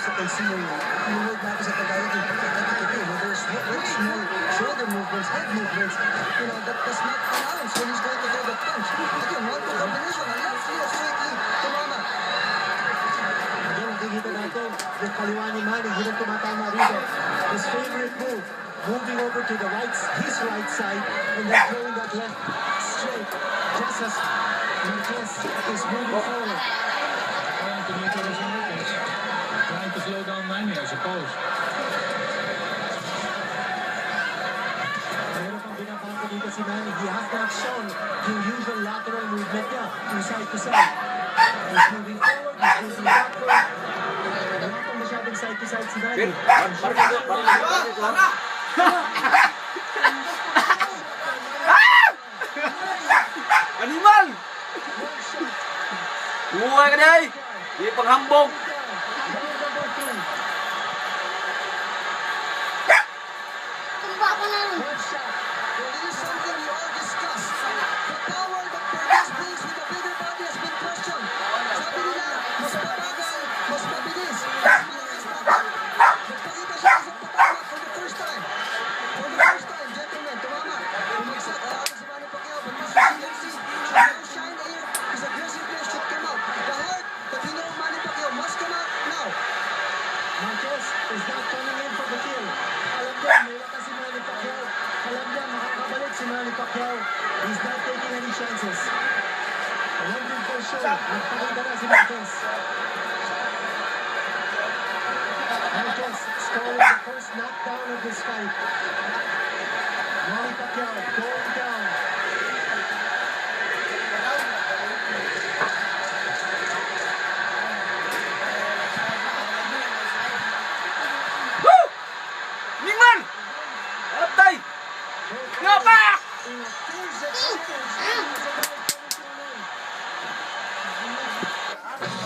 sa Calcino, inuwag natin sa Tagalog yung pagkakatikiti. There's very small shoulder movements, head movements, that does not announce when he's going to throw the punch. Again, one-two combination, a left straightly, tumama. Again, nakikita natin, yung kaliwa ni Manny, hindi na tumatama rito. His favorite move, moving over to the right, his right side, and then throwing that left straight, just as Marquez is moving forward. Trying to neutralize Marquez. Trying to slow down Manny, I suppose. Meron pang binabago dito si Manny. He has not shown yung usual lateral movement niya, yung side to side. He's moving forward, he's moving backward. Wala pang masyadong side to side si Manny. Animal! Buhay ka day! Di paghambog! Tumba ko na nun. One shot. Well, this is something we all discussed. The power that Perez brings with a bigger body has been questioned. Sabi nila, mas mabagal, mas mabilis. Mas malakas na. Nagpakita siya ng isang patawag for the first time. For the first time, gentlemen, tumama. Bumagsak, alaala si Manny Pacquiao. But Mr. CMC should now shine here. His aggressiveness should come out. The heart that we know Manny Pacquiao must come out now. Marquez is not coming in for the kill. Alam niya, may lakas si Manny Pacquiao. Alam niya, makakabalik si Manny Pacquiao. He's not taking any chances. Alam din for sure, nagpakita na si Marquez. Marquez scoring the first knockdown of this fight. Manny Pacquiao going down. Woo! Ningman! Atay! Nga pa! In a phase of